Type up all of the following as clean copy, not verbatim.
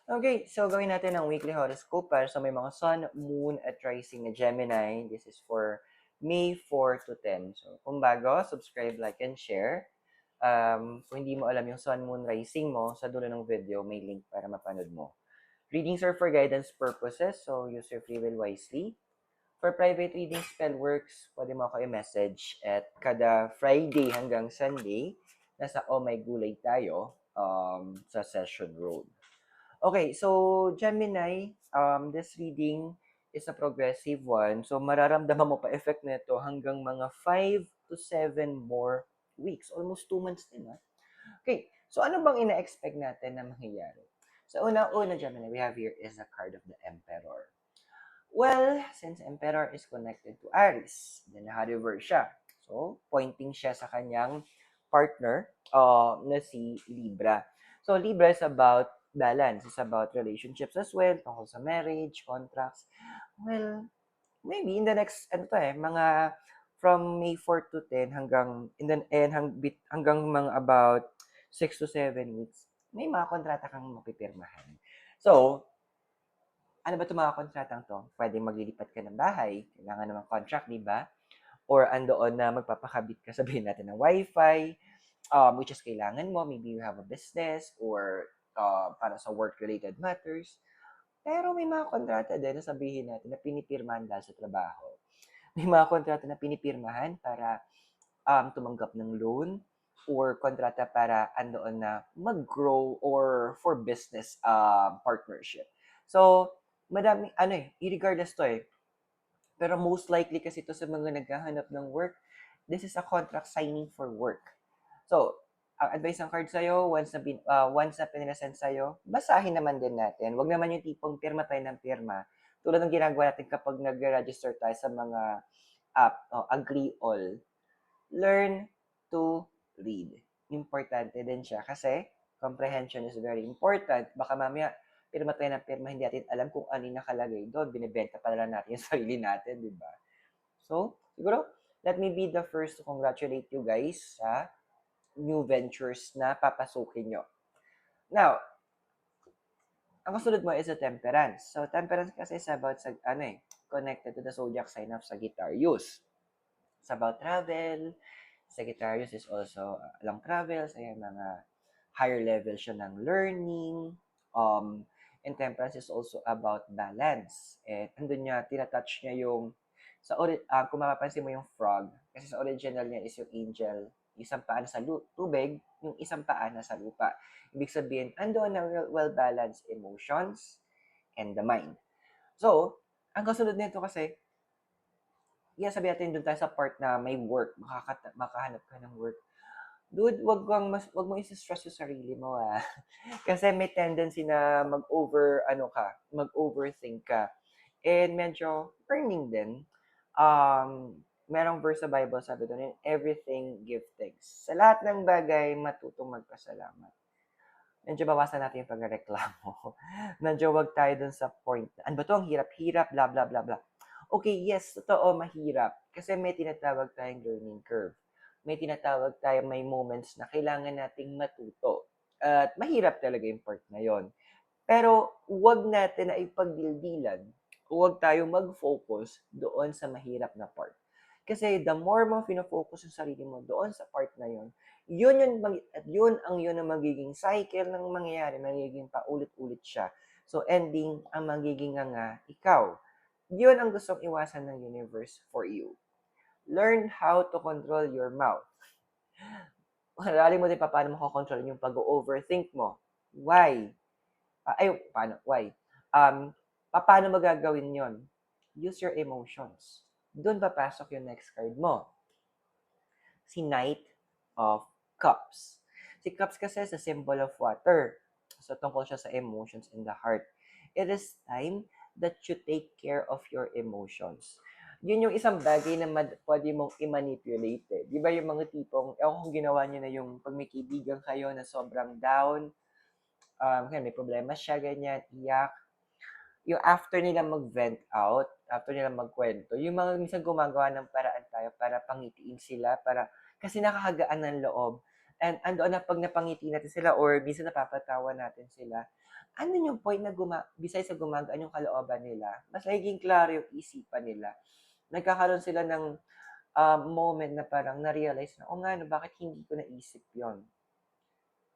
Okay, so gawin natin ang weekly horoscope para sa may mga sun, moon, at rising na Gemini. This is for May 4 to 10. So, kung bago, subscribe, like, and share. Kung hindi mo alam yung sun, moon, rising mo, sa dulo ng video, may link para mapanood mo. Readings are for guidance purposes, so use your free will wisely. For private reading spell works, pwede mo ako i-message at kada Friday hanggang Sunday, nasa Oh My Gulay tayo sa Session Road. Okay, so Gemini, this reading is a progressive one. So mararamdaman mo pa effect nito hanggang mga 5 to 7 more weeks. Almost 2 months din, ha? Okay, so ano bang ina-expect natin na mangyayari? So una-una, Gemini, we have here is a card of the Emperor. Well, since Emperor is connected to Aries, then naka-reverse siya. So, pointing siya sa kanyang partner na si Libra. So, Libra is about balance. It's about relationships as well, tungkol sa marriage, contracts. Well, maybe in the next, mga from May 4 to 10 hanggang, hanggang mga about 6 to 7 weeks, may mga kontrata kang mapipirmahan. So, ano ba itong mga kontratang to? Pwedeng maglilipat ka ng bahay, kailangan naman contract, di ba? Or andoon na magpapakabit ka, sabihin natin, ng wifi, which is kailangan mo, maybe you have a business or para sa work-related matters. Pero may mga kontrata din na sabihin natin na pinipirmahan dahil sa trabaho. May mga kontrata na pinipirmahan para tumanggap ng loan or kontrata para andoon na mag-grow or for business partnership. So, madami, regardless to pero most likely kasi ito sa mga naghahanap ng work, this is a contract signing for work. So, ang advice ng card sa'yo, once na pinresent sa'yo, basahin naman din natin. Huwag naman yung tipong pirma tayo ng pirma. Tulad ng ginagawa natin kapag nag-register tayo sa mga app, agree all. Learn to read. Importante din siya kasi comprehension is very important. Baka mamaya, pirma tayo ng pirma, hindi natin alam kung ano yung nakalagay doon. Binibenta pala natin yung sarili natin, di ba? So, siguro, let me be the first to congratulate you guys sa new ventures na papasukin nyo. Now, ang kasunod mo is a temperance. So, temperance kasi is about connected to the zodiac sign of Sagittarius. It's about travel. Sagittarius is also long travels, ayan, mga higher level siya ng learning. And temperance is also about balance. And andun niya, tinatouch niya yung, kung mapapansin mo yung frog, kasi sa original niya is yung angel, isang paa na sa tubig, yung isang paa na sa lupa. Ibig sabihin, andun na well-balanced emotions and the mind. So, ang kasunod nito kasi, sabi natin doon tayo sa part na may work, makahanap ka ng work. Dude, wag mo i-stress yung sarili mo, ah. Kasi may tendency na mag-overthink ka. And medyo burning din. Merong verse sa Bible, sabi doon, in everything give thanks. Sa lahat ng bagay, matutong magpasalamat. Medyo bawasan natin yung pagreklamo. Medyo wag tayo dun sa point na, ano ba to, ang hirap-hirap, bla bla bla bla. Okay, yes, totoo, mahirap. Kasi may tinatawag tayong learning curve. May tinatawag tayong may moments na kailangan nating matuto. At mahirap talaga yung part na yon. Pero wag natin na ipagdildilan. Huwag tayo mag-focus doon sa mahirap na part. Kasi the more mo fino-focus yung sarili mo doon sa part na yon, yun ang magiging cycle ng mangyayari, magiging paulit-ulit siya. So ending, ang magiging nga ikaw. Yun ang gustong iwasan ng universe for you. Learn how to control your mouth. Aralin mo din paano mo control yung pag-overthink mo. Why? Paano? Why? Paano magagawin yon? Use your emotions. Doon papasok yung next card mo. Si Knight of Cups. Si Cups kasi is a symbol of water. So, tungkol siya sa emotions in the heart. It is time that you take care of your emotions. Yun yung isang bagay na pwede mong i-manipulate. Di ba yung mga tipong, kung ginawa niyo na yung pag may kaibigan kayo na sobrang down, may problema siya, ganyan, iyak, yung after nila mag-vent out, after nila magkwento, yung mga minsan gumagawa ng paraan tayo para pangitiin sila, kasi nakakagaan ng loob. And andoon na pag napangiti natin sila or minsan napapatawa natin sila, andun yung point na besides sa gumagaan yung kalooban nila, mas nagiging klaro yung isipan nila. Nagkakaroon sila ng moment na parang na-realize na, o nga, no, bakit hindi ko naisip yon.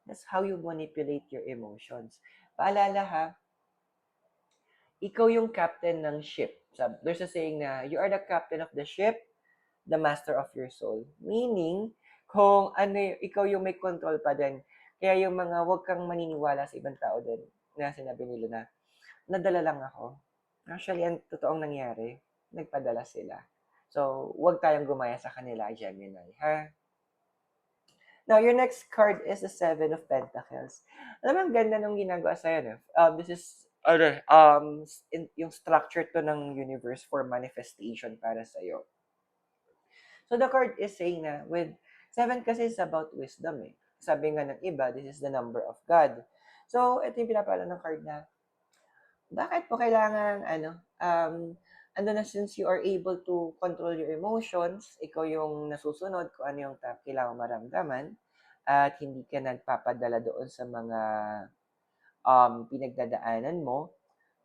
That's how you manipulate your emotions. Paalala ha, ikaw yung captain ng ship. There's a saying na, you are the captain of the ship, the master of your soul. Meaning, kung ano, ikaw yung may control pa din. Kaya yung mga, wag kang maniniwala sa ibang tao din na sinabi nila na, nadala lang ako. Actually, ang totoong nangyari, nagpadala sila. So, wag tayong gumaya sa kanila, Gemini, ha? Now, your next card is the Seven of Pentacles. Alam mo, ang ganda nung ginagawa sa'yo, no? This is, yung structure to ng universe for manifestation para sa'yo. So, the card is saying na, with seven kasi is about wisdom, eh. Sabi nga ng iba, this is the number of God. So, ito yung pinapala ng card na, bakit po kailangan, na since you are able to control your emotions, ikaw yung nasusunod kung ano yung kailangan maramdaman, at hindi ka nagpapadala doon sa mga pinagdadaanan mo,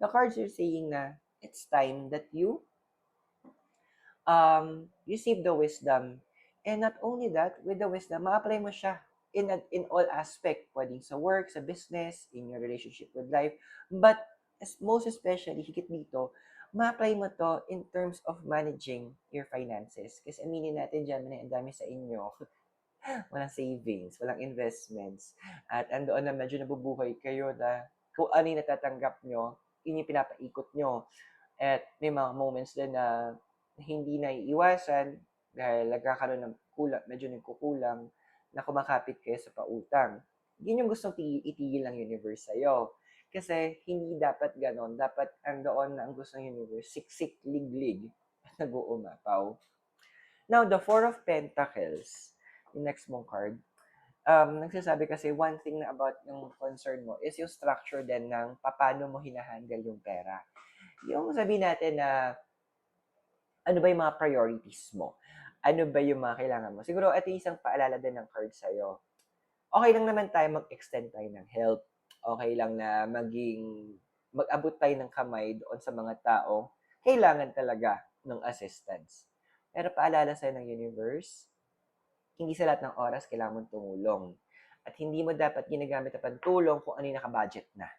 the cards are saying na it's time that you receive the wisdom. And not only that, with the wisdom, ma-apply mo siya in all aspect, pwedeng sa work, sa business, in your relationship with life, but most especially, higit dito, ma-apply mo to in terms of managing your finances. Kasi aminin natin dyan, ang dami sa inyo, walang savings, walang investments, at andoon na medyo nabubuhay kayo na kung ano yung natatanggap nyo, yun yung pinapaikot nyo. At may mga moments din na hindi na iiwasan dahil nagkakaroon ng kulang, medyo nagkukulang, na kumakapit kayo sa pautang. Yun yung gustong itigil ng universe sa'yo. Kasi hindi dapat ganon. Dapat andoon na ang gusto ng universe, siksik, liglig, at nag-uumapaw. Now, the Four of Pentacles, yung next mong card, nagsasabi kasi one thing na about yung concern mo is yung structure din ng paano mo hinahandle yung pera. Yung sabihin natin na ano ba yung mga priorities mo? Ano ba yung mga kailangan mo? Siguro ito yung isang paalala din ng card sa'yo. Okay lang naman tayo mag-extend tayo ng help. Okay lang na mag-abot tayo ng kamay doon sa mga tao. Kailangan talaga ng assistance. Pero paalala sa'yo ng universe, hindi sa lahat ng oras kailangan mong tumulong. At hindi mo dapat ginagamit ang pagtulong kung ano yung naka-budget na.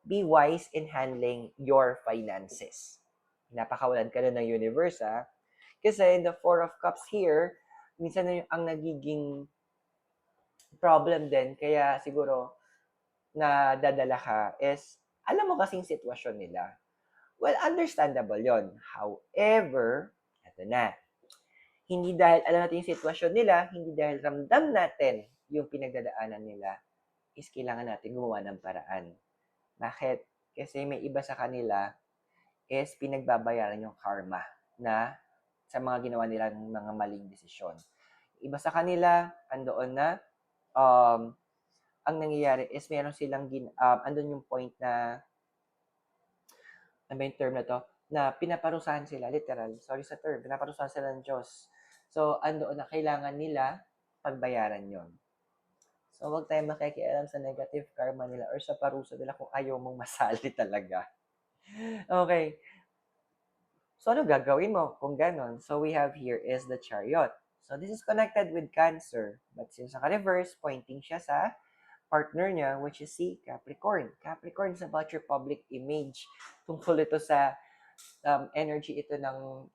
Be wise in handling your finances. Napakawalan ka na ng universe, ha? Kasi in the Four of Cups here, minsan na ang nagiging problem din, kaya siguro na dadala ka is, alam mo kasing sitwasyon nila. Well, understandable yon. However, eto na, hindi dahil alam natin yung sitwasyon nila, hindi dahil ramdam natin yung pinagdadaanan nila, is kailangan natin gumawa ng paraan. Bakit? Kasi may iba sa kanila is pinagbabayaran yung karma na sa mga ginawa nilang mga maling desisyon. Iba sa kanila, andoon na, ang nangyayari is meron silang, andun yung point na, ano yung term na to, na pinaparusahan sila, literal, sorry sa term, pinaparusahan sila ng Diyos. So, andoon na kailangan nila pagbayaran yon. So, huwag tayong makikialam sa negative karma nila or sa parusa nila kung ayaw mong masali talaga. Okay. So, ano gagawin mo kung ganon? So, we have here is the Chariot. So, this is connected with Cancer. But since naka-reverse, pointing siya sa partner niya, which is si Capricorn. Capricorn is about your public image. Tungkol ito sa energy ito ng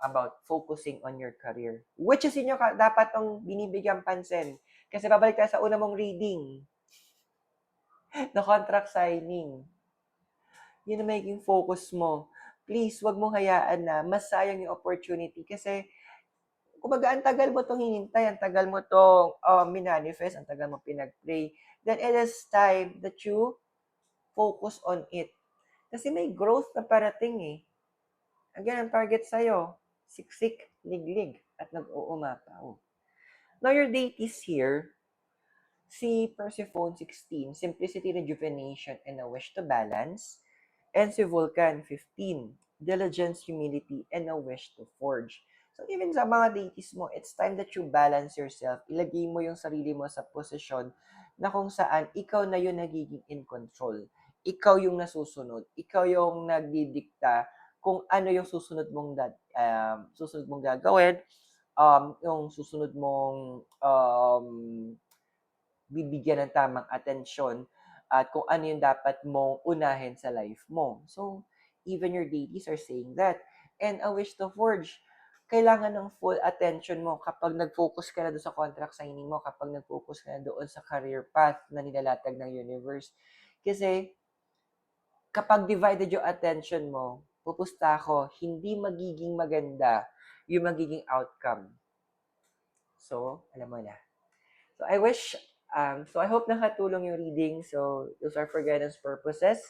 about focusing on your career. Which is inyo dapat tong binibigyan pansin. Kasi babalik tayo sa una mong reading. The contract signing. Yun ang magiging focus mo. Please, wag mong hayaan na masayang yung opportunity kasi kumbaga, ang tagal mo itong hinintay, ang tagal mo itong minanifest, ang tagal mo pinag-pray, then it is time that you focus on it. Kasi may growth na parating eh. Again, ang target sa'yo, siksik, liglig, at nag-uumapaw. Now, your date is here. Si Persephone, 16, simplicity, rejuvenation, and a wish to balance. And si Vulcan, 15, diligence, humility, and a wish to forge. So even sa mga deities mo, it's time that you balance yourself. Ilagay mo yung sarili mo sa posisyon na kung saan ikaw na yung nagiging in control. Ikaw yung nasusunod. Ikaw yung nagdidikta kung ano yung susunod mong gagawin, yung susunod mong bibigyan ng tamang atensyon at kung ano yung dapat mong unahin sa life mo. So, even your dailies are saying that. And a wish to forge, kailangan ng full attention mo kapag nag-focus ka na doon sa contract signing mo, kapag nag-focus ka na doon sa career path na nilalatag ng universe. Kasi, kapag divided yung attention mo, pupusta ako, hindi magiging maganda yung magiging outcome. So, alam mo na. So I hope nakatulong yung reading. So those are for guidance purposes.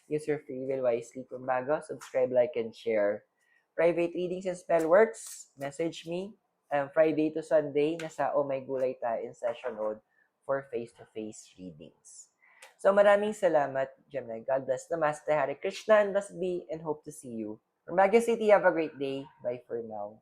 Use your free will wisely. Kung bago, subscribe, like, and share. Private readings and spell works, message me. Friday to Sunday, nasa Oh My Gulay tayo in session mode for face-to-face readings. So maraming salamat, Gemini. God bless. Namaste, Hare Krishna, and blessed be, and hope to see you. From Baguio City, have a great day. Bye for now.